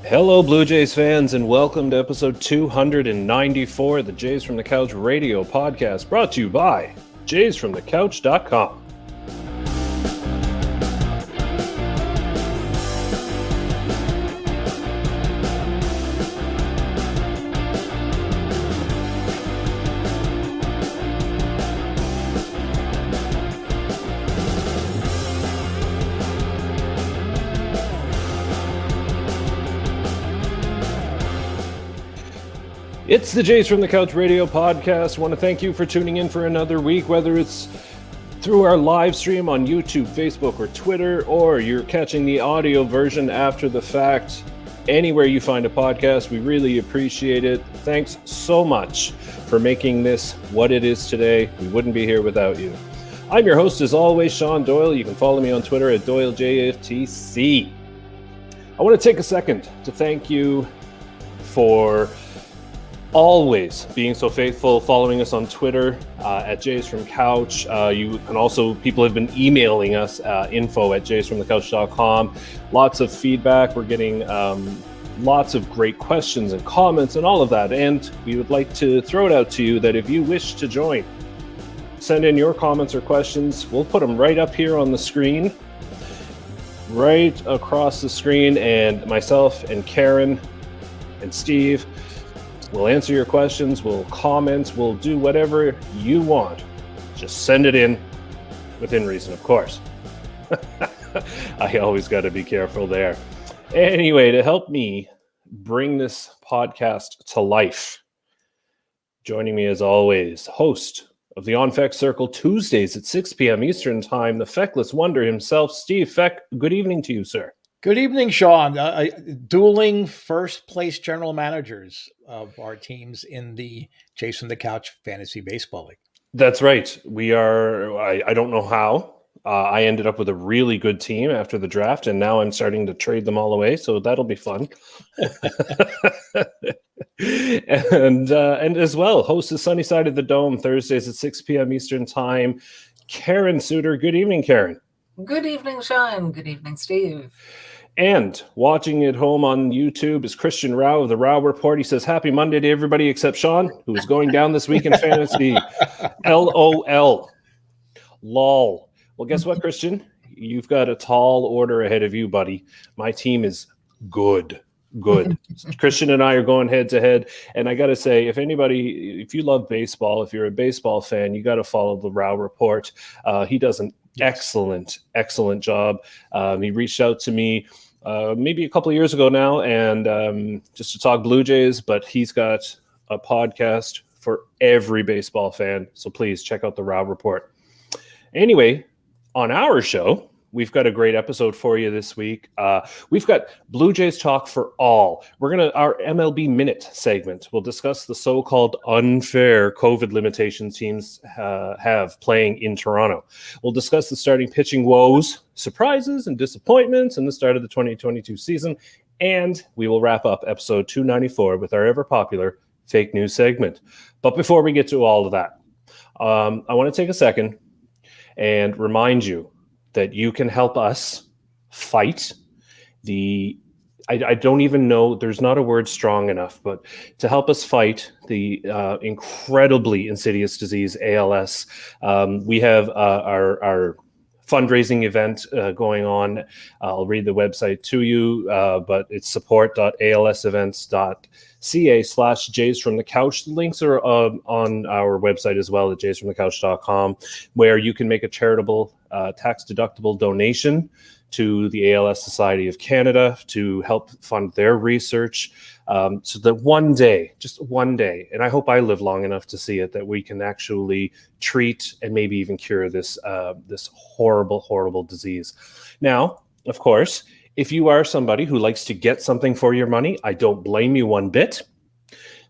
Hello, Blue Jays fans, and welcome to episode 294 of the Jays from the Couch radio podcast, brought to you by JaysFromTheCouch.com. It's the Jays from the Couch radio podcast. I want to thank you for tuning in for another week, whether it's through our live stream on YouTube, Facebook, or Twitter, or you're catching the audio version after the fact. Anywhere you find a podcast, we really appreciate it. Thanks so much for making this what it is today. We wouldn't be here without you. I'm your host, as always, Shaun Doyle. You can follow me on Twitter at Doyle JFtC. I want to take a second to thank you for always being so faithful, following us on Twitter at Jays from Couch. You can also, people have been emailing us info at jaysfromthecouch.com. Lots of feedback. We're getting lots of great questions and comments and all of that. And we would like to throw it out to you that if you wish to join, send in your comments or questions. We'll put them right up here on the screen, right across the screen. And myself and Karen and Steve, we'll answer your questions, we'll comment, we'll do whatever you want. Just send it in within reason, of course. I always got to be careful there. Anyway, to help me bring this podcast to life, joining me as always, host of the On Feck Circle Tuesdays at 6 p.m. Eastern Time, the Feckless Wonder himself, Steve Feck. Good evening to you, sir. Good evening, Shaun. Dueling first-place general managers of our teams in the Jays from the Couch Fantasy Baseball League. That's right. We are, I don't know how. I ended up with a really good team after the draft, and now I'm starting to trade them all away, so that'll be fun. and as well, host of Sunny Side of the Dome, Thursdays at 6 p.m. Eastern Time, Karen Suter. Good evening, Karen. Good evening, Shaun. Good evening, Steve. And watching at home on YouTube is Christian Rao of the Rao Report. He says, happy Monday to everybody except Shaun, who is going down this week in fantasy. LOL. Lol. Well, guess what, Christian? You've got a tall order ahead of you, buddy. My team is good. Christian and I are going head to head. And I got to say, if you love baseball, if you're a baseball fan, you got to follow the Rao Report. He does an excellent job. He reached out to me maybe a couple of years ago now, and just to talk Blue Jays, but he's got a podcast for every baseball fan. So please check out the Rao Report. Anyway, on our show, we've got a great episode for you this week. We've got Blue Jays Talk for All. Our MLB Minute segment will discuss the so-called unfair COVID limitations teams have playing in Toronto. We'll discuss the starting pitching woes, surprises, and disappointments in the start of the 2022 season. And we will wrap up episode 294 with our ever-popular fake news segment. But before we get to all of that, I want to take a second and remind you that you can help us fight I don't even know, there's not a word strong enough, but to help us fight the incredibly insidious disease, ALS. We have our fundraising event going on. I'll read the website to you, but it's support.alsevents.ca/Jays from the Couch. The links are on our website as well at jaysfromthecouch.com, where you can make a charitable tax-deductible donation to the ALS Society of Canada to help fund their research, so that one day, just one day, and I hope I live long enough to see it, that we can actually treat and maybe even cure this horrible disease. Now, of course, if you are somebody who likes to get something for your money, I don't blame you one bit.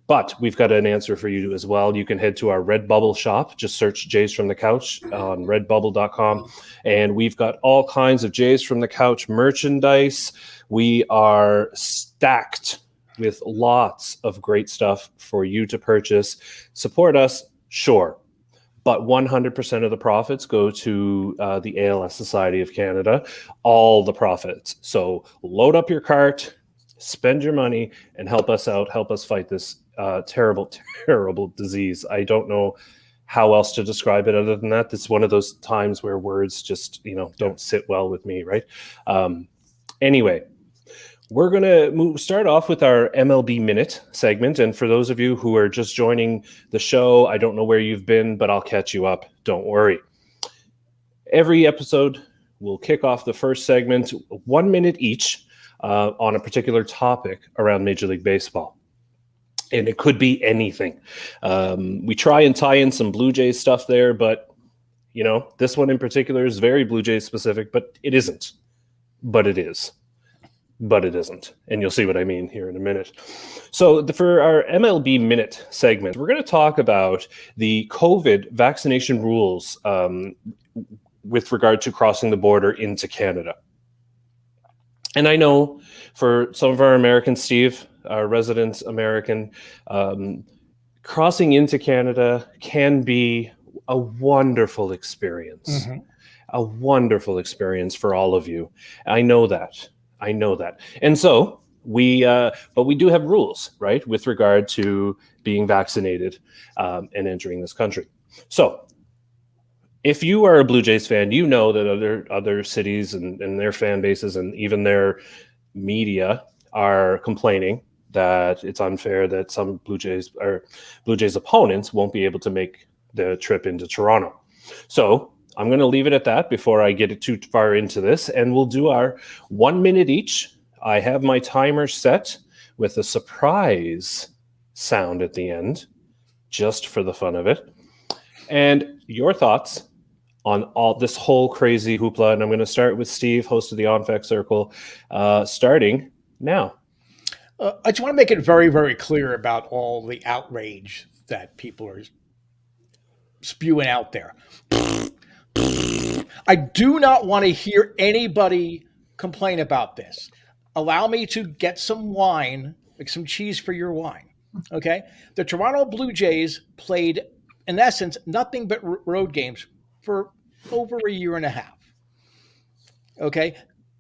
But we've got an answer for you as well. You can head to our Redbubble shop. Just search Jays from the Couch on redbubble.com. And we've got all kinds of Jays from the Couch merchandise. We are stacked with lots of great stuff for you to purchase. Support us, sure. But 100% of the profits go to the ALS Society of Canada. All the profits. So load up your cart. Spend your money and help us out. Help us fight this terrible, terrible disease. I don't know how else to describe it other than that. It's one of those times where words just, don't sit well with me, right? Anyway, we're going to start off with our MLB Minute segment. And for those of you who are just joining the show, I don't know where you've been, but I'll catch you up. Don't worry. Every episode, we'll kick off the first segment, 1 minute each, on a particular topic around Major League Baseball. And it could be anything. We try and tie in some Blue Jays stuff there, but, this one in particular is very Blue Jays specific, but it isn't. But it is. But it isn't. And you'll see what I mean here in a minute. So for our MLB Minute segment, we're going to talk about the COVID vaccination rules with regard to crossing the border into Canada. And I know for some of our Americans, Steve, our resident American, crossing into Canada can be a wonderful experience. Mm-hmm. A wonderful experience for all of you. I know that. And so but we do have rules, right, with regard to being vaccinated and entering this country. So if you are a Blue Jays fan, you know that other cities and their fan bases and even their media are complaining that it's unfair that some Blue Jays opponents won't be able to make the trip into Toronto. So I'm going to leave it at that before I get too far into this, and we'll do our 1 minute each. I have my timer set with a surprise sound at the end, just for the fun of it. And your thoughts on all this whole crazy hoopla. And I'm going to start with Steve, host of the OnFact Circle, starting now. I just want to make it very, very clear about all the outrage that people are spewing out there. I do not want to hear anybody complain about this. Allow me to get some wine, like some cheese for your wine. Okay. The Toronto Blue Jays played, in essence, nothing but road games for over a year and a half. Okay.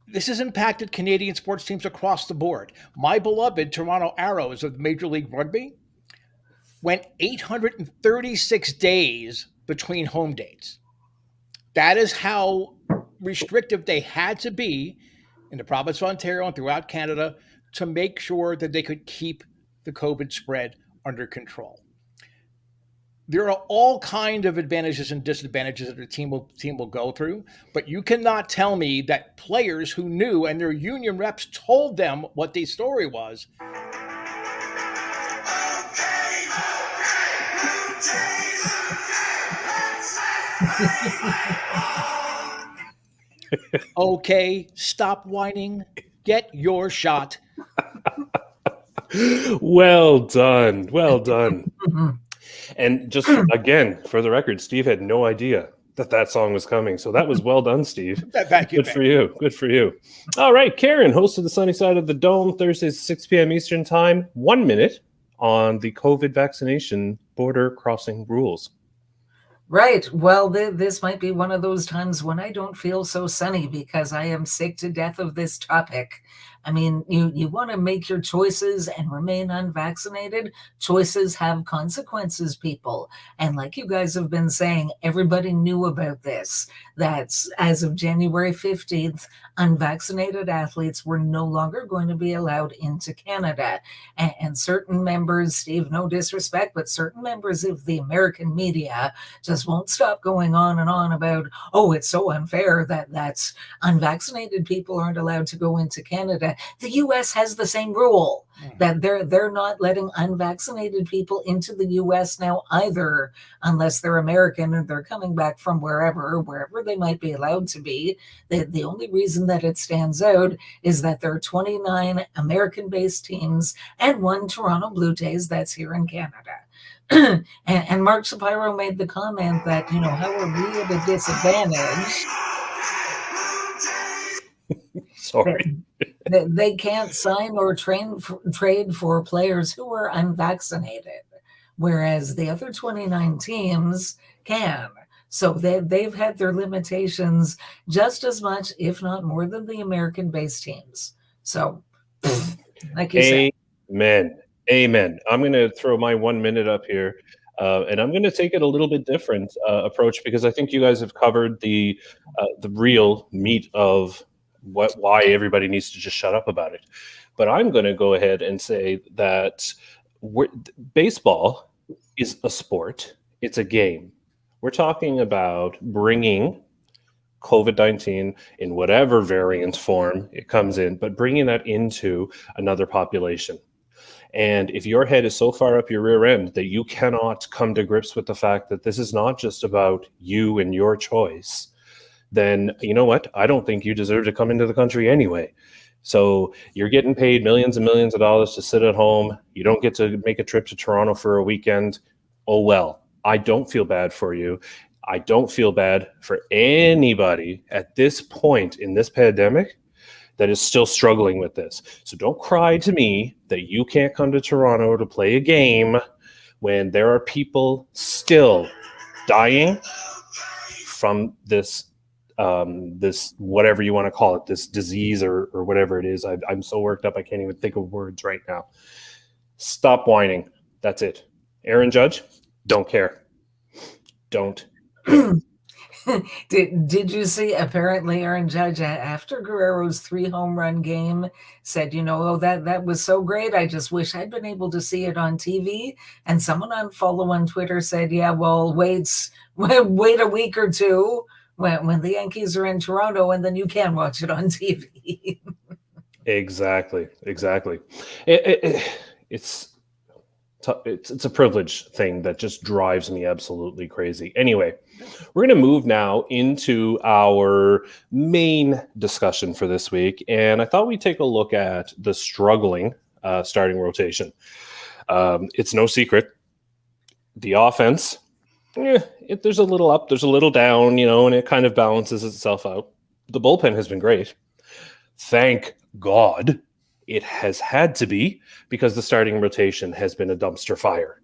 This has impacted Canadian sports teams across the board. My beloved Toronto Arrows of Major League Rugby went 836 days between home dates. That is how restrictive they had to be in the province of Ontario and throughout Canada to make sure that they could keep the COVID spread under control. There are all kinds of advantages and disadvantages that a team will go through, but you cannot tell me that players who knew and their union reps told them what the story was. Okay, stop whining. Get your shot. Well done. And just again, for the record, Steve had no idea that song was coming. So that was well done, Steve. Thank you. Good for you. All right, Karen, host of the Sunny Side of the Dome, Thursdays, 6 p.m. Eastern Time. 1 minute on the COVID vaccination border crossing rules. Right. Well, this might be one of those times when I don't feel so sunny because I am sick to death of this topic. I mean, you want to make your choices and remain unvaccinated. Choices have consequences, people. And like you guys have been saying, everybody knew about this. That's as of January 15th, unvaccinated athletes were no longer going to be allowed into Canada. And certain members, Steve, no disrespect, but certain members of the American media just won't stop going on and on about, oh, it's so unfair that's unvaccinated people aren't allowed to go into Canada. The U.S. has the same rule that they're not letting unvaccinated people into the U.S. now either, unless they're American and they're coming back from wherever they might be allowed to be. The only reason that it stands out is that there are 29 American-based teams and one Toronto Blue Jays that's here in Canada. and Mark Shapiro made the comment that, how are we at a disadvantage? Sorry. They can't sign or trade for players who are unvaccinated, whereas the other 29 teams can. So they've had their limitations just as much, if not more, than the American-based teams. So Like you said. Amen. Amen. I'm going to throw my 1 minute up here, and I'm going to take it a little bit different approach because I think you guys have covered the real meat of why everybody needs to just shut up about it. But I'm going to go ahead and say that baseball is a sport. It's a game. We're talking about bringing COVID-19 in whatever variant form it comes in, but bringing that into another population. And if your head is so far up your rear end that you cannot come to grips with the fact that this is not just about you and your choice, then you know what? I don't think you deserve to come into the country anyway. So you're getting paid millions and millions of dollars to sit at home. You don't get to make a trip to Toronto for a weekend. Oh, well, I don't feel bad for you. I don't feel bad for anybody at this point in this pandemic that is still struggling with this. So don't cry to me that you can't come to Toronto to play a game when there are people still dying from this this whatever you want to call it, this disease or whatever it is. I'm so worked up I can't even think of words right now. Stop whining. That's it. Aaron Judge, don't care. Don't. Did you see? Apparently, Aaron Judge, after Guerrero's 3 home run game, said, "Oh, that was so great. I just wish I'd been able to see it on TV." And someone on Twitter said, "Yeah, well, wait a week or two when the Yankees are in Toronto, and then you can watch it on TV." Exactly. It's a privilege thing that just drives me absolutely crazy. Anyway, we're going to move now into our main discussion for this week. And I thought we'd take a look at the struggling starting rotation. It's no secret. The offense, there's a little up, there's a little down, and it kind of balances itself out. The bullpen has been great. Thank God. It has had to be because the starting rotation has been a dumpster fire.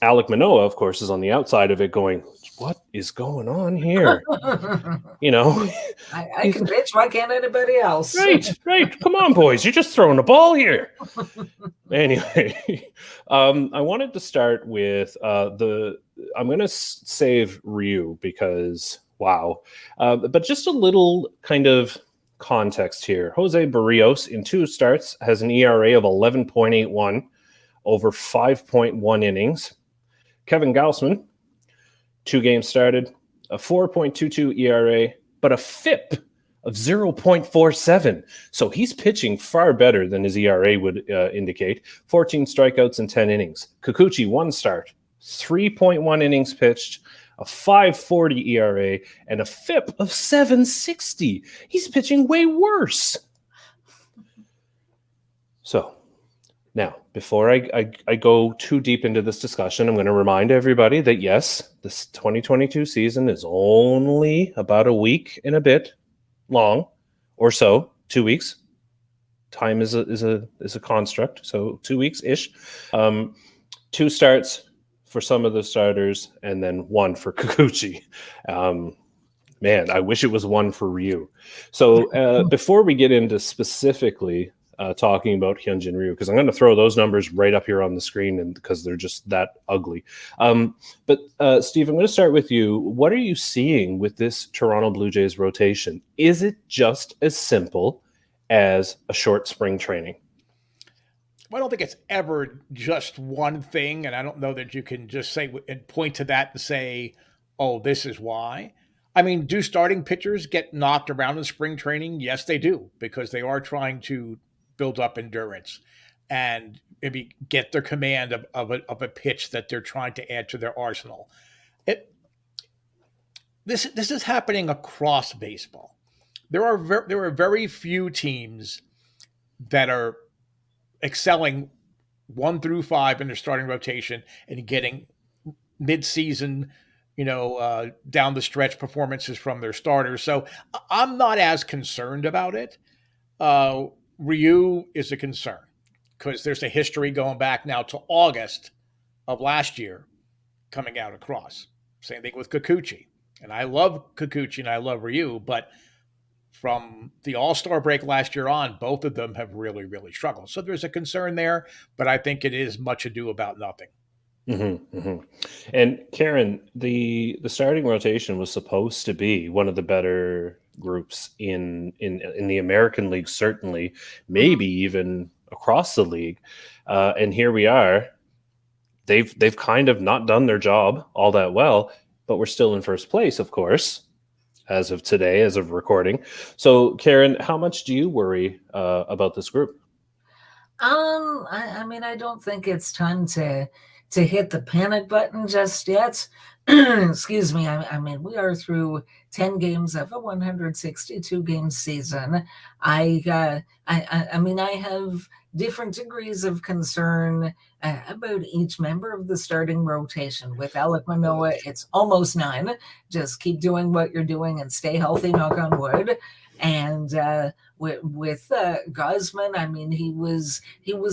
Alek Manoah, of course, is on the outside of it going, what is going on here? I can pitch. Why can't anybody else? Right. Come on, boys. You're just throwing a ball here. Anyway, I wanted to start with I'm going to save Ryu because, wow. But just a little kind of context here. Jose Barrios in 2 starts has an ERA of 11.81 over 5.1 innings. Kevin Gausman, 2 games started, a 4.22 ERA, but a FIP of 0.47. So he's pitching far better than his ERA would indicate. 14 strikeouts in 10 innings. Kikuchi, 1 start, 3.1 innings pitched, a 5.40 ERA, and a FIP of 7.60. He's pitching way worse. So now, before I go too deep into this discussion, I'm going to remind everybody that, yes, this 2022 season is only about a week and a bit long or so, 2 weeks. Time is a construct, so 2 weeks-ish. 2 starts for some of the starters, and then 1 for Kikuchi. Man, I wish it was 1 for Ryu. So before we get into specifically talking about Hyunjin Ryu, because I'm going to throw those numbers right up here on the screen, and because they're just that ugly. But Steve, I'm going to start with you. What are you seeing with this Toronto Blue Jays rotation? Is it just as simple as a short spring training? I don't think it's ever just one thing, and I don't know that you can just say and point to that and say, oh, this is why. I mean, do starting pitchers get knocked around in spring training? Yes, they do, because they are trying to build up endurance and maybe get their command of a pitch that they're trying to add to their arsenal. This is happening across baseball. There are very few teams that are excelling 1 through 5 in their starting rotation and getting mid-season, down the stretch performances from their starters. So I'm not as concerned about it. Ryu is a concern because there's a history going back now to August of last year coming out across. Same thing with Kikuchi. And I love Kikuchi and I love Ryu, but from the All-Star break last year on, both of them have really, really struggled. So there's a concern there, but I think it is much ado about nothing. And Karen, the starting rotation was supposed to be one of the better groups in the American League, certainly, maybe even across the league. And here we are. They've kind of not done their job all that well, but we're still in first place, of course, as of today, as of recording. So, Karen, how much do you worry about this group? I mean, I don't think it's time to hit the panic button just yet. Excuse me. I mean, we are through 10 games of a 162 game season. I mean, I have different degrees of concern about each member of the starting rotation. With Alec Manoah, it's almost 9. Just keep doing what you're doing and stay healthy, knock on wood. And with Gosman, I mean, he was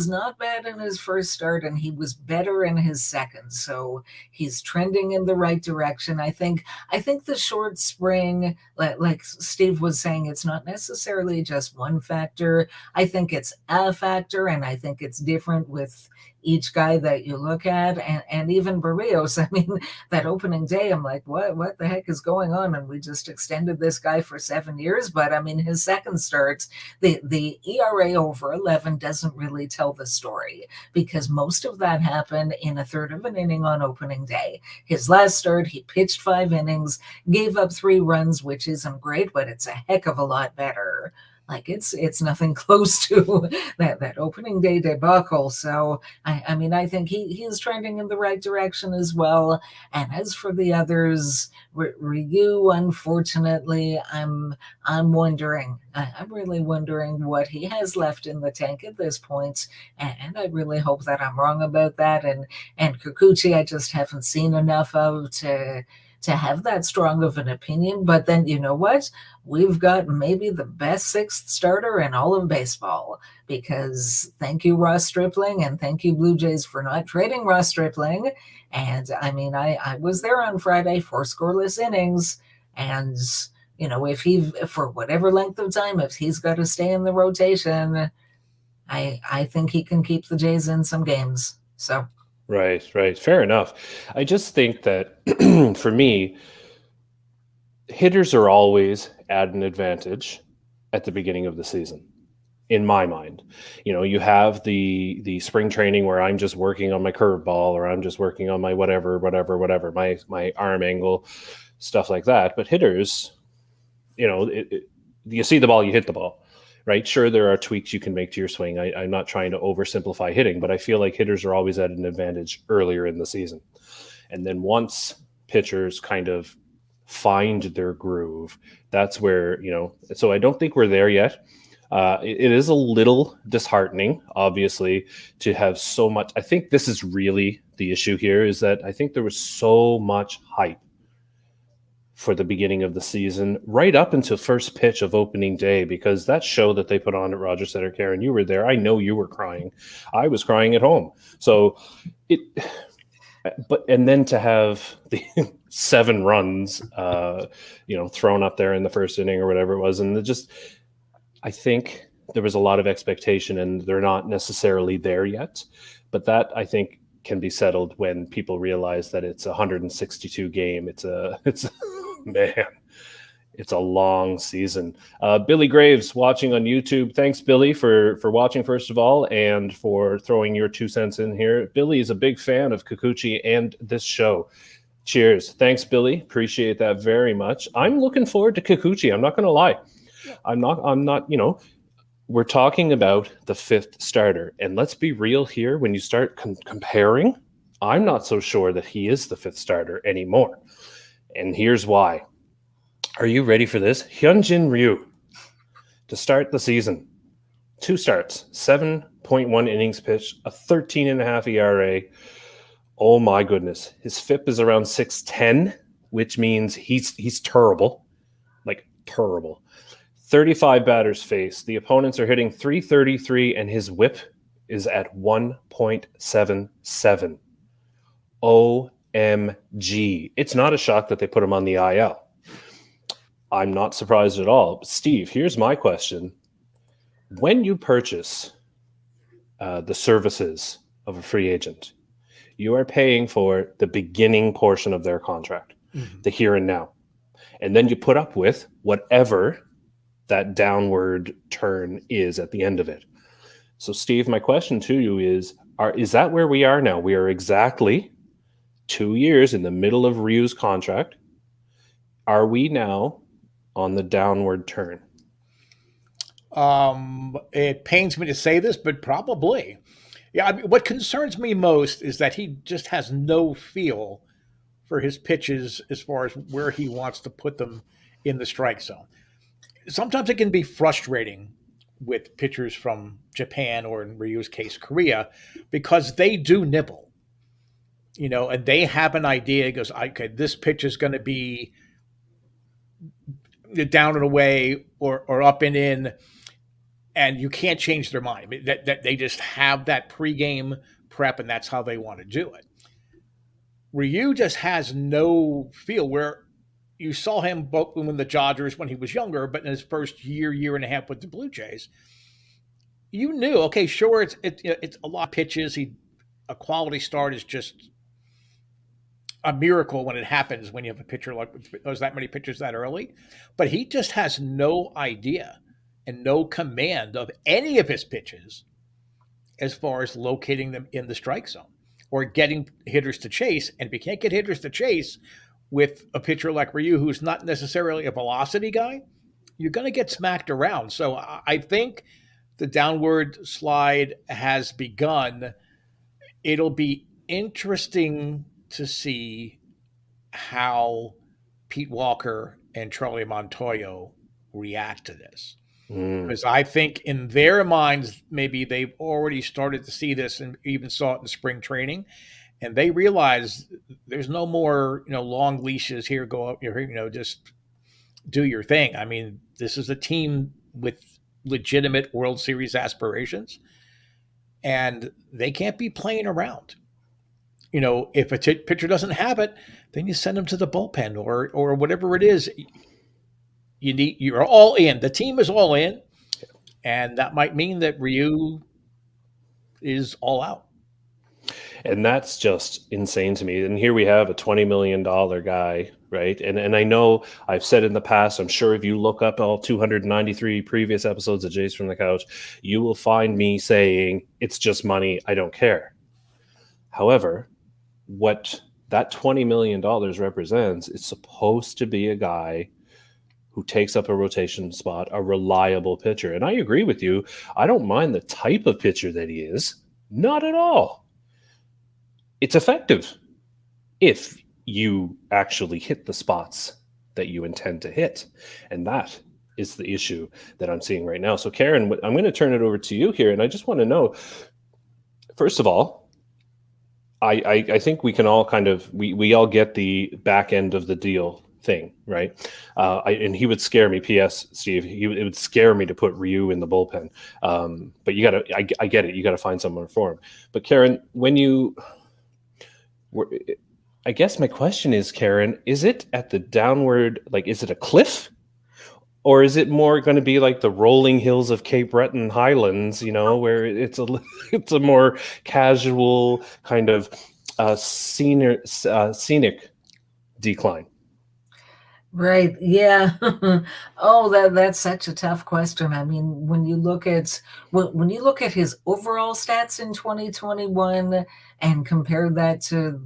not bad in his first start, and he was better in his second. So he's trending in the right direction. I think the short spring, like Steve was saying, it's not necessarily just one factor. I think it's a factor, and I think it's different with each guy that you look at, and even Barrios. I mean, that opening day, I'm like, what the heck is going on? And we just extended this guy for 7 years. But I mean, his second start, the ERA over 11 doesn't really tell the story, because most of that happened in a third of an inning on opening day. His last start, he pitched 5 innings, gave up 3 runs, which isn't great, but it's a heck of a lot better. Like it's nothing close to that opening day debacle. So I mean, I think he is trending in the right direction as well. And as for the others, Ryu, unfortunately, I'm wondering. I'm really wondering what he has left in the tank at this point, and I really hope that I'm wrong about that. And Kikuchi, I just haven't seen enough of to have that strong of an opinion. But then, you know what? We've got maybe the best 6th starter in all of baseball, because thank you, Ross Stripling, and thank you, Blue Jays, for not trading Ross Stripling. And I mean, I was there on Friday, 4 scoreless innings. And, you know, if he, for whatever length of time, if he's got to stay in the rotation, I think he can keep the Jays in some games. So. Right. Fair enough. I just think that for me, hitters are always at an advantage at the beginning of the season, in my mind. You know, you have the spring training where I'm just working on my curveball, or I'm just working on my whatever, my arm angle, stuff like that. But hitters, you know, you see the ball, you hit the ball. Right. Sure, there are tweaks you can make to your swing. I'm not trying to oversimplify hitting, but I feel like hitters are always at an advantage earlier in the season. And then once pitchers kind of find their groove, that's where, you know, so I don't think we're there yet. It is a little disheartening, obviously, to have so much. I think this is really the issue here, is that I think there was so much hype for the beginning of the season, right up until first pitch of opening day, because that show that they put on at Rogers Center, Karen, you were there. I know you were crying. I was crying at home. So and then to have the 7 runs, you know, thrown up there in the first inning or whatever it was. And I think there was a lot of expectation, and they're not necessarily there yet, but that I think can be settled when people realize that it's a 162 game. Man, it's a long season. Billy Graves watching on YouTube. Thanks, Billy, for watching, first of all, and for throwing your 2 cents in here. Billy is a big fan of Kikuchi and this show. Cheers. Thanks, Billy. Appreciate that very much. I'm looking forward to Kikuchi. I'm not going to lie. I'm not, you know, we're talking about the 5th starter. And let's be real here. When you start comparing, I'm not so sure that he is the 5th starter anymore. And here's why. Are you ready for this? Hyunjin Ryu, to start the season, 2 starts, 7.1 innings pitched, a 13.5 ERA. Oh my goodness. His FIP is around 610, which means he's terrible. Like terrible. 35 batters faced. The opponents are hitting 333, and his whip is at 1.77. OMG. It's not a shock that they put him on the IL. I'm not surprised at all. Steve, here's my question. When you purchase the services of a free agent, you are paying for the beginning portion of their contract, the here and now. And then you put up with whatever that downward turn is at the end of it. So, Steve, my question to you is that where we are now? We are exactly 2 years in the middle of Ryu's contract. Are we now on the downward turn? It pains me to say this, but probably. Yeah, I mean, what concerns me most is that he just has no feel for his pitches as far as where he wants to put them in the strike zone. Sometimes it can be frustrating with pitchers from Japan, or in Ryu's case, Korea, because they do nibble, and they have an idea. It goes, okay, this pitch is going to be down and away or up and in, and you can't change their mind. I mean, that they just have that pregame prep, and that's how they want to do it. Ryu just has no feel. Where you saw him both in the Dodgers when he was younger, but in his first year and a half with the Blue Jays, you knew, okay, sure, it's a lot of pitches. A quality start is just a miracle when it happens, when you have a pitcher like there's that many pitchers that early. But he just has no idea and no command of any of his pitches as far as locating them in the strike zone or getting hitters to chase. And if you can't get hitters to chase with a pitcher like Ryu, who's not necessarily a velocity guy, you're going to get smacked around. So I think the downward slide has begun. It'll be interesting to see how Pete Walker and Charlie Montoyo react to this. Because I think in their minds, maybe they've already started to see this and even saw it in spring training. And they realize there's no more, long leashes here, go up here, just do your thing. I mean, this is a team with legitimate World Series aspirations, and they can't be playing around. If a pitcher doesn't have it, then you send them to the bullpen or whatever it is. You're all in. The team is all in, and that might mean that Ryu is all out. And that's just insane to me. And here we have a $20 million guy, right? And I know I've said in the past, I'm sure if you look up all 293 previous episodes of Jays from the Couch, you will find me saying, it's just money, I don't care. However, what that $20 million represents, it's supposed to be a guy who takes up a rotation spot, a reliable pitcher. And I agree with you. I don't mind the type of pitcher that he is. Not at all. It's effective if you actually hit the spots that you intend to hit. And that is the issue that I'm seeing right now. So, Karen, I'm going to turn it over to you here. And I just want to know, first of all, I think we can all we all get the back end of the deal thing, right? And he would scare me. P.S. Steve, it would scare me to put Ryu in the bullpen. But I get it. You got to find someone for him. But Karen, I guess my question is, Karen, is it at the downward, is it a cliff? Or is it more going to be like the rolling hills of Cape Breton Highlands, where it's a more casual kind of scenic decline? Right. Yeah. Oh, that's such a tough question. I mean, when you look at his overall stats in 2021 and compare that to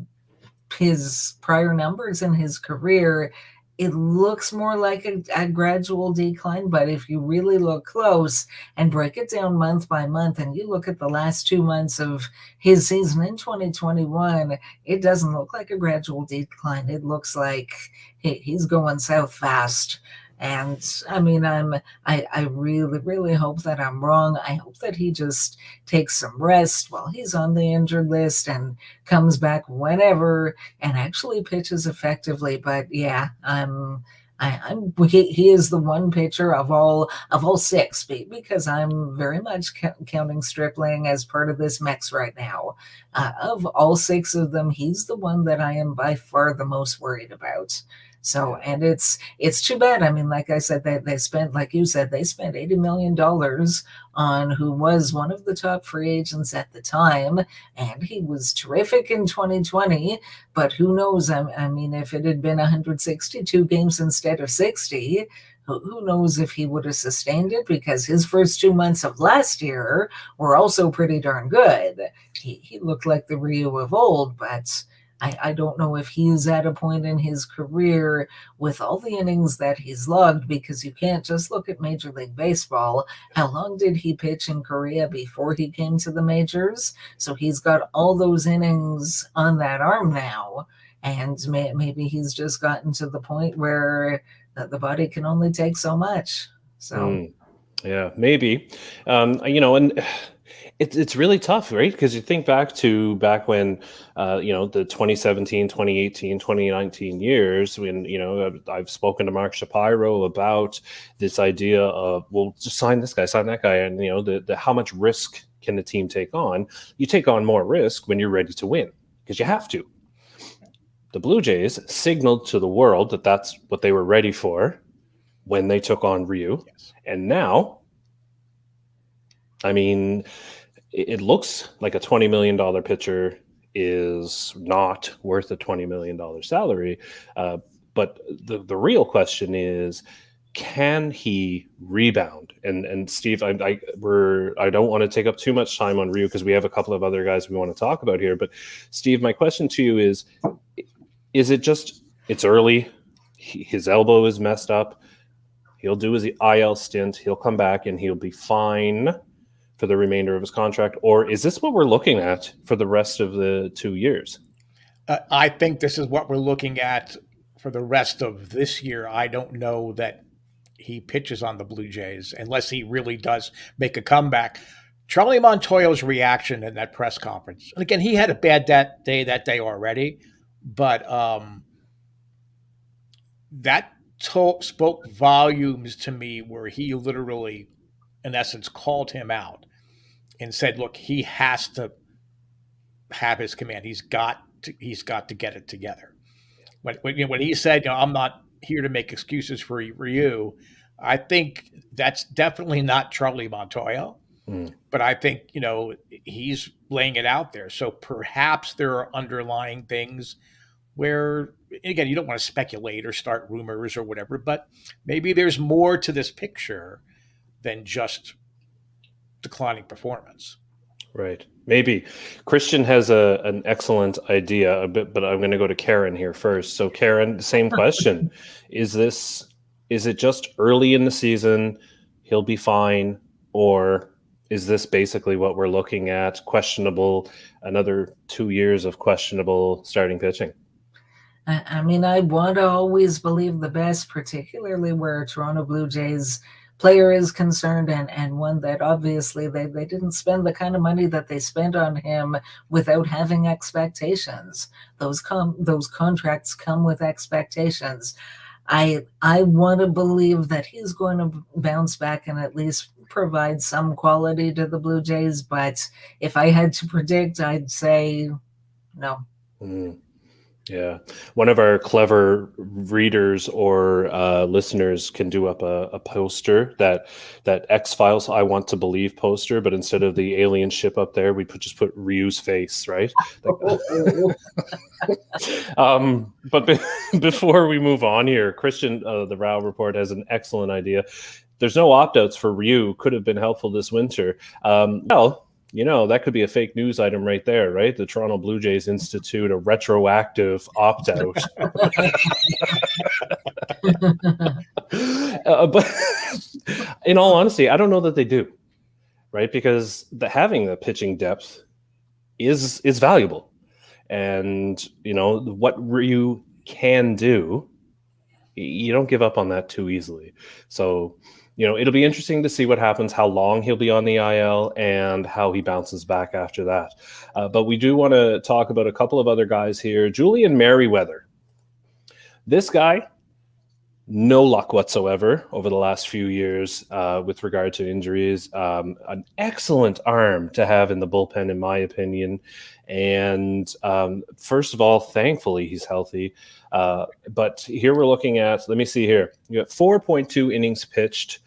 his prior numbers in his career, it looks more like a gradual decline. But if you really look close and break it down month by month, and you look at the last 2 months of his season in 2021, it doesn't look like a gradual decline. It looks like he's going south fast. And I mean, I really, really hope that I'm wrong. I hope that he just takes some rest while he's on the injured list and comes back whenever and actually pitches effectively. But yeah, he is the one pitcher of all six, because I'm very much counting Stripling as part of this mix right now. Of all six of them, he's the one that I am by far the most worried about. So, and it's too bad. I mean, like I said, they spent, like you said, they spent $80 million on who was one of the top free agents at the time, and he was terrific in 2020. But who knows? I mean, if it had been 162 games instead of 60, who knows if he would have sustained it, because his first 2 months of last year were also pretty darn good. He looked like the Ryu of old, but I don't know if he's at a point in his career with all the innings that he's logged, because you can't just look at Major League Baseball. How long did he pitch in Korea before he came to the majors? So he's got all those innings on that arm now, and maybe he's just gotten to the point where the body can only take so much. So yeah, maybe. And it's really tough, right? Because you think back when, the 2017, 2018, 2019 years, when, I've spoken to Mark Shapiro about this idea of, well, just sign this guy, sign that guy. And, the how much risk can the team take on? You take on more risk when you're ready to win, because you have to. The Blue Jays signaled to the world that that's what they were ready for when they took on Ryu. Yes. And now, I mean, it looks like a $20 million pitcher is not worth a $20 million salary. But the real question is, can he rebound? And Steve, I don't want to take up too much time on Ryu, because we have a couple of other guys we want to talk about here. But Steve, my question to you is it just, it's early, his elbow is messed up, he'll do his IL stint, he'll come back and he'll be fine for the remainder of his contract? Or is this what we're looking at for the rest of the 2 years? I think this is what we're looking at for the rest of this year. I don't know that he pitches on the Blue Jays unless he really does make a comeback. Charlie Montoyo's reaction in that press conference, and again, he had a bad that day already, but that spoke volumes to me, where he literally, in essence, called him out and said, look, he has to have his command. He's got to get it together. When he said, I'm not here to make excuses for you, I think that's definitely not Charlie Montoyo. But I think, he's laying it out there. So perhaps there are underlying things where, again, you don't want to speculate or start rumors or whatever, but maybe there's more to this picture than just declining performance. Right. Maybe. Christian has an excellent idea, but I'm going to go to Karen here first. So Karen, same question. Is it just early in the season, he'll be fine? Or is this basically what we're looking at? Questionable, another 2 years of questionable starting pitching? I mean, I want to always believe the best, particularly where a Toronto Blue Jays player is concerned, and one that obviously they didn't spend the kind of money that they spent on him without having expectations. Those contracts come with expectations. I want to believe that he's going to bounce back and at least provide some quality to the Blue Jays, but if I had to predict, I'd say no. Yeah. One of our clever readers or listeners can do up a poster, that X-Files I Want to Believe poster, but instead of the alien ship up there, we just put Ryu's face, right? But before we move on here, Christian, the Rao Report, has an excellent idea. There's no opt-outs for Ryu. Could have been helpful this winter. That could be a fake news item right there, right? The Toronto Blue Jays institute a retroactive opt-out. But in all honesty, I don't know that they do, right? Because having the pitching depth is valuable. And, what Ryu can do, you don't give up on that too easily. So, it'll be interesting to see what happens, how long he'll be on the IL, and how he bounces back after that. But we do want to talk about a couple of other guys here. Julian Merriweather. This guy, no luck whatsoever over the last few years with regard to injuries. An excellent arm to have in the bullpen, in my opinion. And first of all, thankfully, he's healthy. But here we're looking at, let me see here. You got 4.2 innings pitched,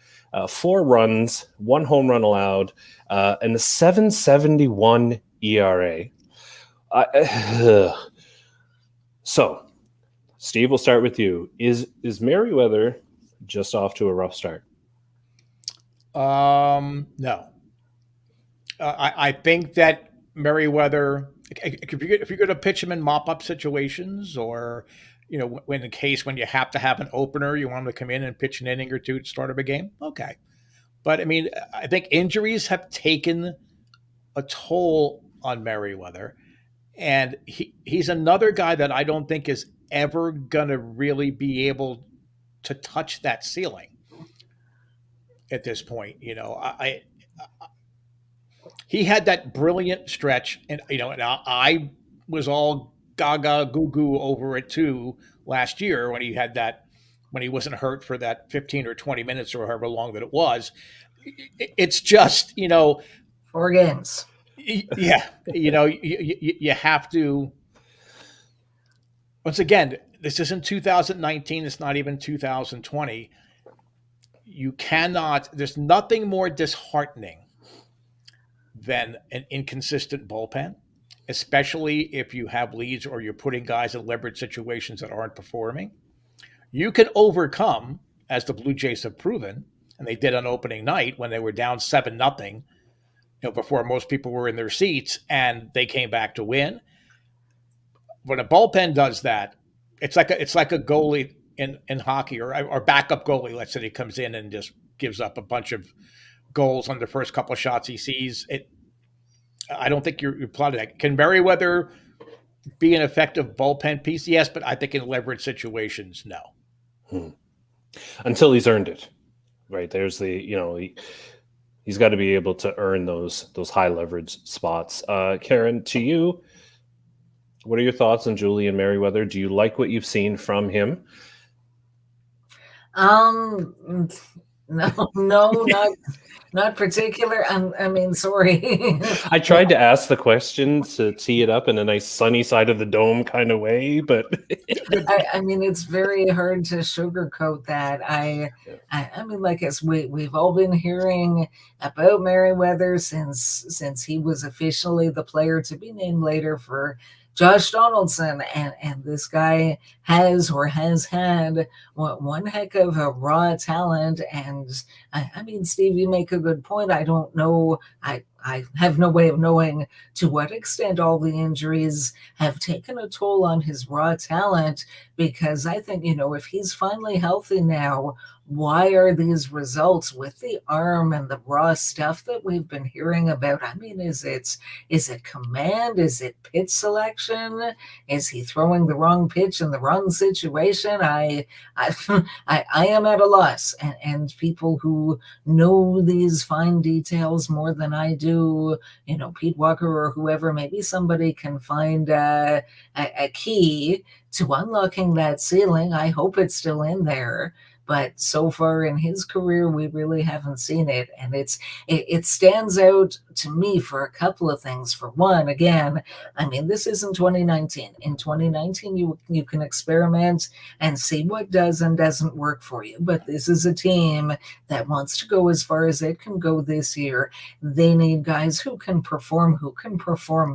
4 runs, 1 home run allowed, and a 7.71 ERA. So, Steve, we'll start with you. Is Merriweather just off to a rough start? No. I think that Merriweather, if you're going to pitch him in mop-up situations, or when you have to have an opener, you want him to come in and pitch an inning or two to start of a game. Okay, but I mean, I think injuries have taken a toll on Merriweather, and he's another guy that I don't think is ever gonna really be able to touch that ceiling at this point. He had that brilliant stretch, and and I was all gaga goo goo over it too last year when he wasn't hurt for that 15 or 20 minutes or however long that it was. It's just 4 games. Yeah, you have to. Once again, this isn't 2019. It's not even 2020. You cannot. There's nothing more disheartening than an inconsistent bullpen, especially if you have leads or you're putting guys in leverage situations that aren't performing. You can overcome, as the Blue Jays have proven, and they did on opening night when they were down 7-0, before most people were in their seats, and they came back to win. When a bullpen does that, it's like a goalie in hockey, or backup goalie. Let's say he comes in and just gives up a bunch of goals on the first couple of shots he sees. I don't think you're plotting that. Can Merriweather be an effective bullpen piece? Yes, but I think in leverage situations, no. Until he's earned it, right? There's he's got to be able to earn those high leverage spots. Karen, to you, what are your thoughts on Julian Merriweather? Do you like what you've seen from him? No, not particular. I mean, sorry. I tried to ask the question to tee it up in a nice sunny side of the dome kind of way, but I mean, it's very hard to sugarcoat that. I mean, like as we've all been hearing about Merriweather since he was officially the player to be named later for Josh Donaldson, and this guy has had one heck of a raw talent. And I mean, Steve, you make a good point. I don't know. I have no way of knowing to what extent all the injuries have taken a toll on his raw talent, because I think, if he's finally healthy now, why are these results with the arm and the raw stuff that we've been hearing about? I mean, is it command? Is it pitch selection? Is he throwing the wrong pitch in the wrong situation? I am at a loss, and people who know these fine details more than I do, Pete Walker or whoever, maybe somebody can find a key to unlocking that ceiling. I hope it's still in there. But so far in his career, we really haven't seen it. And it stands out to me for a couple of things. For one, again, I mean, this isn't 2019. In 2019, you can experiment and see what does and doesn't work for you. But this is a team that wants to go as far as it can go this year. They need guys who can perform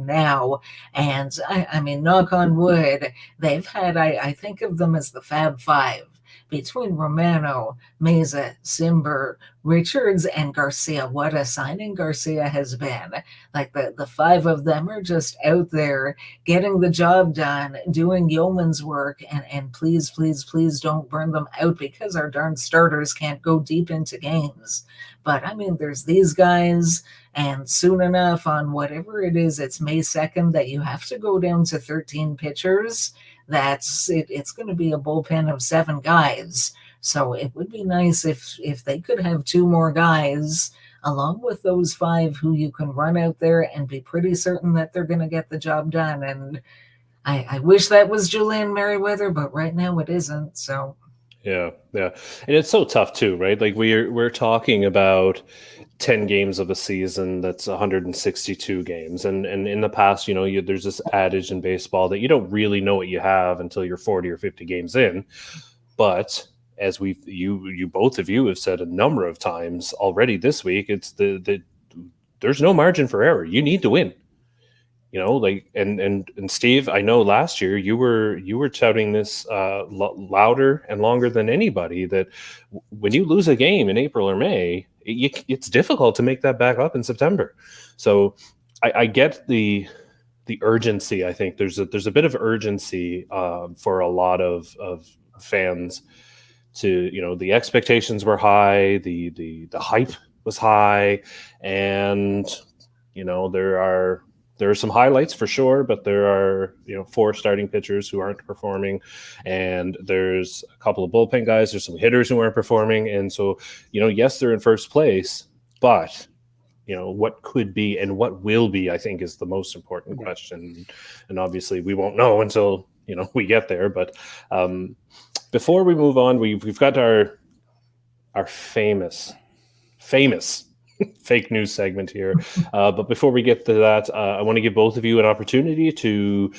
now. And I mean, knock on wood, they've had, I think of them as the Fab Five. Between Romano, Meza, Simber, Richards, and Garcia. What a signing Garcia has been. Like the 5 of them are just out there getting the job done, doing yeoman's work, and please, please, please don't burn them out, because our darn starters can't go deep into games. But I mean, there's these guys, and soon enough, on whatever it is, it's May 2nd, that you have to go down to 13 pitchers. That's it. It's going to be a bullpen of 7 guys. So it would be nice if they could have 2 more guys along with those 5 who you can run out there and be pretty certain that they're going to get the job done. And I wish that was Julian Merriweather, but right now it isn't. So Yeah. And it's so tough too, right? Like we're talking about 10 games of a season that's 162 games, and in the past, there's this adage in baseball that you don't really know what you have until you're 40 or 50 games in. But as you both of you have said a number of times already this week, it's the there's no margin for error. You need to win. And Steve, I know last year you were touting this louder and longer than anybody, that when you lose a game in April or May, it's difficult to make that back up in September. So I get the urgency. I think there's a bit of urgency for a lot of fans. To the expectations were high, the hype was high, and there are some highlights for sure, but there are 4 starting pitchers who aren't performing, and there's a couple of bullpen guys. There's some hitters who aren't performing, and so yes, they're in first place, but what could be and what will be, I think, is the most important question. And obviously, we won't know until we get there. But before we move on, we've got our famous fake news segment here. But before we get to that, I want to give both of you an opportunity to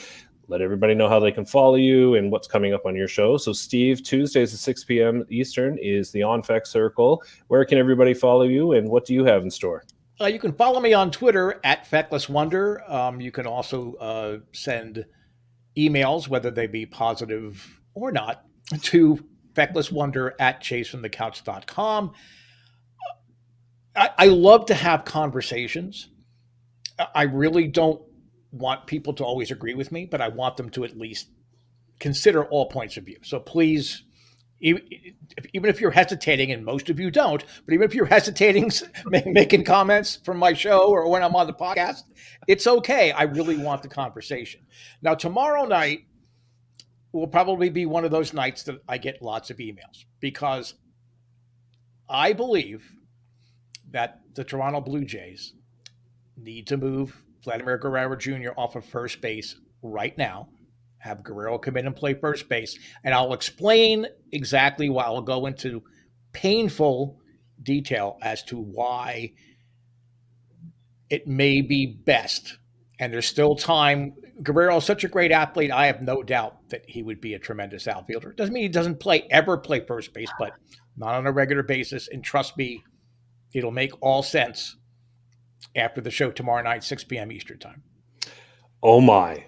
let everybody know how they can follow you and what's coming up on your show. So Steve, Tuesdays at 6 p.m. Eastern is the On Feck Circle. Where can everybody follow you, and what do you have in store? You can follow me on Twitter at FecklessWonder. You can also send emails, whether they be positive or not, to fecklesswonder@chasefromthecouch.com. I love to have conversations. I really don't want people to always agree with me, but I want them to at least consider all points of view. So please, even if you're hesitating, and most of you don't, but even if you're hesitating, making comments from my show or when I'm on the podcast, it's okay. I really want the conversation. Now, tomorrow night will probably be one of those nights that I get lots of emails, because I believe that the Toronto Blue Jays need to move Vladimir Guerrero Jr. off of first base right now, have Guerrero come in and play first base, and I'll explain exactly why. I'll go into painful detail as to why it may be best. And there's still time. Guerrero is such a great athlete. I have no doubt that he would be a tremendous outfielder. Doesn't mean he doesn't ever play first base, but not on a regular basis. And trust me, it'll make all sense after the show tomorrow night, 6 p.m. Eastern time. Oh my.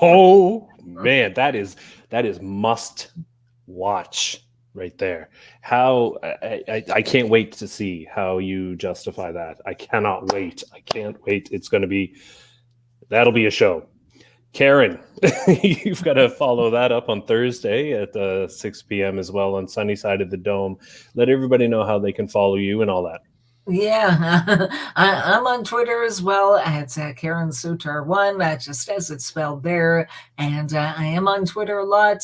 Oh man, that is must watch right there. How I can't wait to see how you justify that. I cannot wait. I can't wait. That'll be a show. Karen, you've got to follow that up on Thursday at 6 p.m. as well on Sunny Side of the Dome. Let everybody know how they can follow you and all that. Yeah, I'm on Twitter as well at Karen Sutar1, just as it's spelled there. And I am on Twitter a lot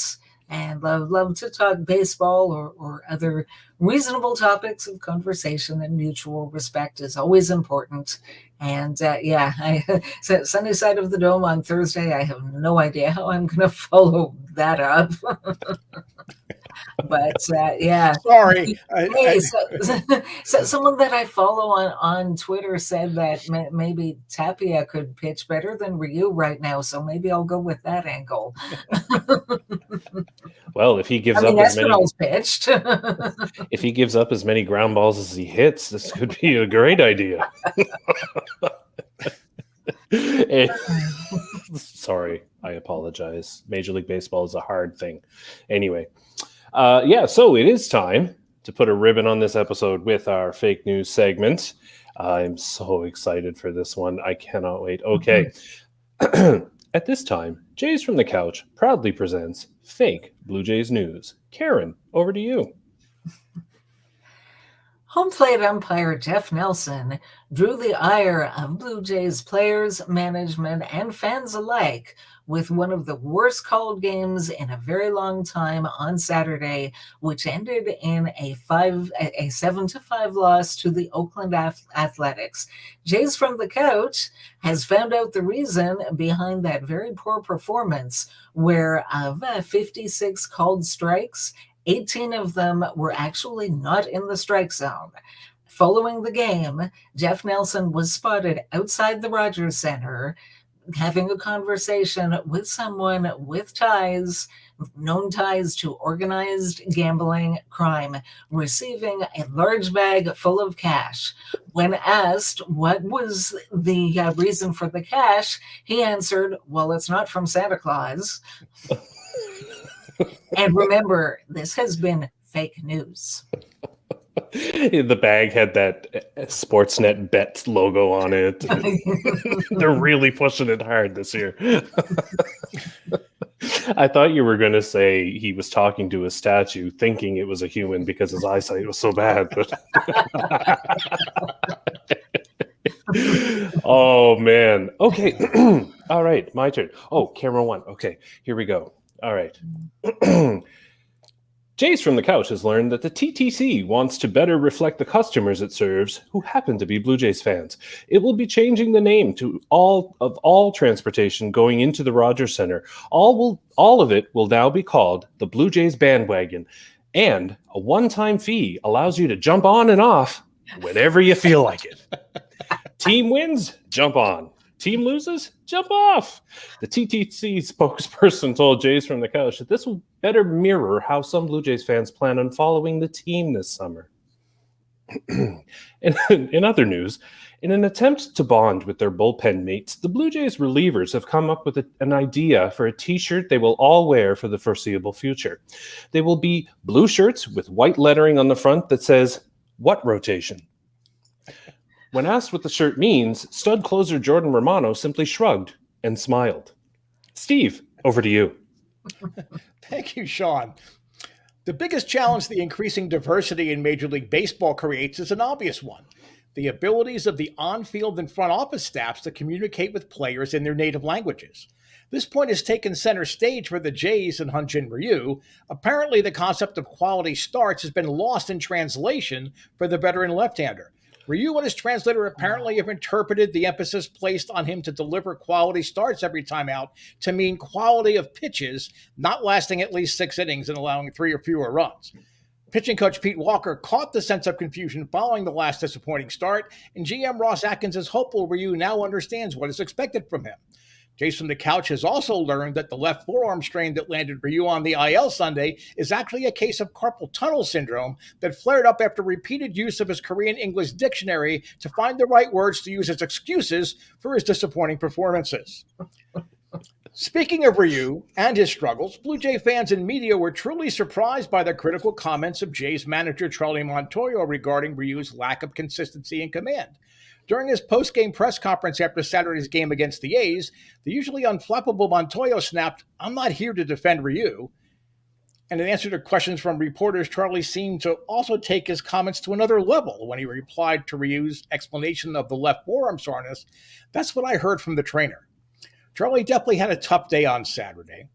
and love to talk baseball or other reasonable topics of conversation, and mutual respect is always important. And so Sunny Side of the Dome on Thursday. I have no idea how I'm going to follow that up. But sorry. So someone that I follow on Twitter said that maybe Tapia could pitch better than Ryu right now, so maybe I'll go with that angle. Well, if he gives up as many pitched. If he gives up as many ground balls as he hits, this could be a great idea. Sorry, I apologize. Major League Baseball is a hard thing. Anyway. So it is time to put a ribbon on this episode with our fake news segment. I'm so excited for this one. I cannot wait. Okay. At this time, Jays from the Couch proudly presents Fake Blue Jays News. Karen, over to you. Home plate umpire Jeff Nelson drew the ire of Blue Jays players, management, and fans alike with one of the worst called games in a very long time on Saturday, which ended in a 7-5 loss to the Oakland Athletics. Jays from the Couch has found out the reason behind that very poor performance, where of 56 called strikes, 18 of them were actually not in the strike zone. Following the game, Jeff Nelson was spotted outside the Rogers Center having a conversation with someone with known ties to organized gambling crime, receiving a large bag full of cash. When asked what was the reason for the cash, he answered, "Well, it's not from Santa Claus." And remember, this has been fake news. The bag had that Sportsnet Bets logo on it. They're really pushing it hard this year. I thought you were going to say he was talking to a statue thinking it was a human because his eyesight was so bad. But oh, man. Okay. All right. My turn. Oh, camera one. Okay. Here we go. All right. Jace from the Couch has learned that the TTC wants to better reflect the customers it serves who happen to be Blue Jays fans. It will be changing the name to all transportation going into the Rogers Center. All of it will now be called the Blue Jays Bandwagon, and a one-time fee allows you to jump on and off whenever you feel like it. Team wins, jump on. Team loses, jump off. The TTC spokesperson told Jays from the Couch that this will better mirror how some Blue Jays fans plan on following the team this summer. In other news, in an attempt to bond with their bullpen mates, the Blue Jays relievers have come up with an idea for a t-shirt they will all wear for the foreseeable future. They will be blue shirts with white lettering on the front that says, "What rotation?" When asked what the shirt means, stud closer Jordan Romano simply shrugged and smiled. Steve, over to you. Thank you, Shaun. The biggest challenge the increasing diversity in Major League Baseball creates is an obvious one: the abilities of the on-field and front office staffs to communicate with players in their native languages. This point has taken center stage for the Jays and Hyun-Jin Ryu. Apparently, the concept of quality starts has been lost in translation for the veteran left-hander. Ryu and his translator apparently have interpreted the emphasis placed on him to deliver quality starts every time out to mean quality of pitches, not lasting at least 6 innings and allowing 3 or fewer runs. Pitching coach Pete Walker caught the sense of confusion following the last disappointing start, and GM Ross Atkins is hopeful Ryu now understands what is expected from him. Jace from the Couch has also learned that the left forearm strain that landed Ryu on the IL Sunday is actually a case of carpal tunnel syndrome that flared up after repeated use of his Korean English dictionary to find the right words to use as excuses for his disappointing performances. Speaking of Ryu and his struggles, Blue Jay fans and media were truly surprised by the critical comments of Jays manager Charlie Montoyo regarding Ryu's lack of consistency in command. During his post-game press conference after Saturday's game against the A's, the usually unflappable Montoyo snapped, "I'm not here to defend Ryu." And in answer to questions from reporters, Charlie seemed to also take his comments to another level when he replied to Ryu's explanation of the left forearm soreness. "That's what I heard from the trainer." Charlie definitely had a tough day on Saturday.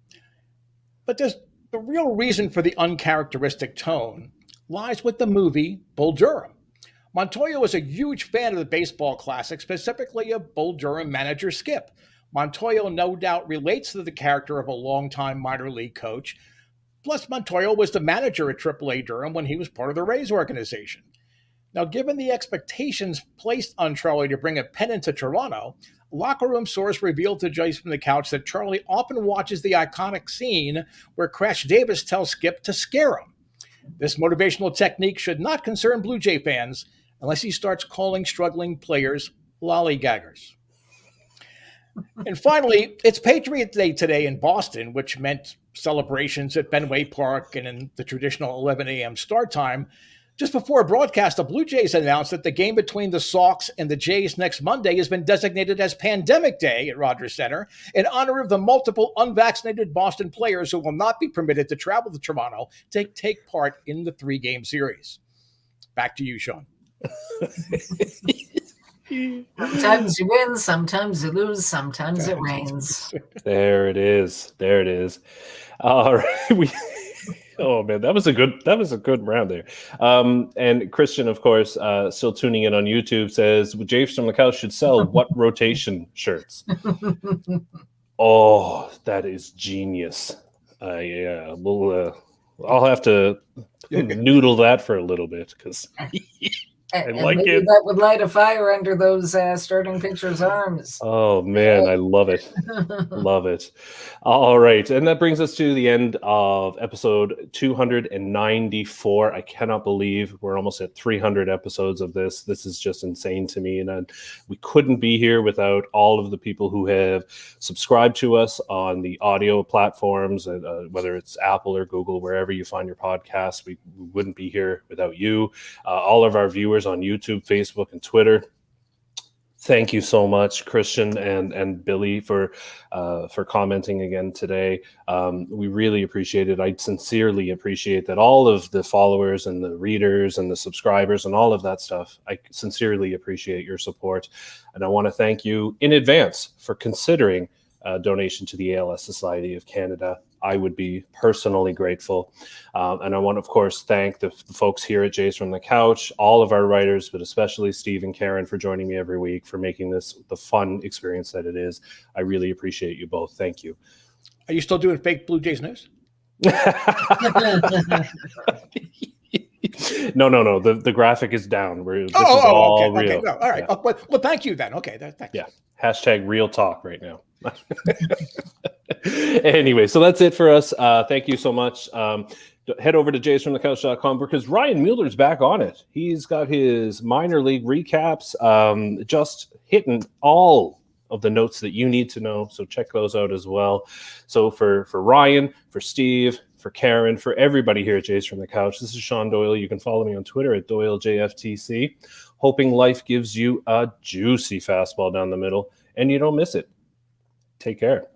But the real reason for the uncharacteristic tone lies with the movie Bull Durham. Montoyo is a huge fan of the baseball classic, specifically of Bull Durham manager Skip. Montoyo no doubt relates to the character of a longtime minor league coach. Plus, Montoyo was the manager at AAA Durham when he was part of the Rays organization. Now, given the expectations placed on Charlie to bring a pennant to Toronto, a locker room source revealed to Jace from the Couch that Charlie often watches the iconic scene where Crash Davis tells Skip to scare him. This motivational technique should not concern Blue Jay fans unless he starts calling struggling players lollygaggers. And finally, it's Patriot Day today in Boston, which meant celebrations at Fenway Park and in the traditional 11 a.m. start time. Just before a broadcast, the Blue Jays announced that the game between the Sox and the Jays next Monday has been designated as Pandemic Day at Rogers Center in honor of the multiple unvaccinated Boston players who will not be permitted to travel to Toronto to take part in the 3-game series. Back to you, Shaun. Sometimes you win, sometimes you lose, sometimes it rains. There it is. There it is. All right. Oh man, that was a good round there. And Christian, of course, still tuning in on YouTube, says James from the Couch should sell what rotation shirts. Oh, that is genius. Yeah, I'll have to noodle that for a little bit because And like maybe it. that would light a fire under those starting pitchers' arms. Oh man, I love it. Love it. All right. And that brings us to the end of episode 294. I cannot believe we're almost at 300 episodes of this. This is just insane to me. And we couldn't be here without all of the people who have subscribed to us on the audio platforms, whether it's Apple or Google, wherever you find your podcasts. We wouldn't be here without you. All of our viewers on YouTube, Facebook, and Twitter. Thank you so much, Christian and Billy, for commenting again today. We really appreciate it. I sincerely appreciate that. All of the followers and the readers and the subscribers and all of that stuff, I sincerely appreciate your support. And I want to thank you in advance for considering a donation to the ALS Society of Canada. I would be personally grateful. And I want to, of course, thank the folks here at Jays from the Couch, all of our writers, but especially Steve and Karen for joining me every week, for making this the fun experience that it is. I really appreciate you both. Thank you. Are you still doing fake Blue Jays news? No. The graphic is down. This is all real. Okay. Well, all right. Yeah. Well, thank you then. Okay. Thanks. Yeah. Hashtag real talk right now. Anyway, so that's it for us. Thank you so much. Head over to jaysfromthecouch.com because Ryan Mueller's back on it. He's got his minor league recaps, just hitting all of the notes that you need to know. So check those out as well. So for Ryan, for Steve, for Karen, for everybody here at Jays from the Couch, this is Shaun Doyle. You can follow me on Twitter at Doyle JFtC. Hoping life gives you a juicy fastball down the middle and you don't miss it. Take care.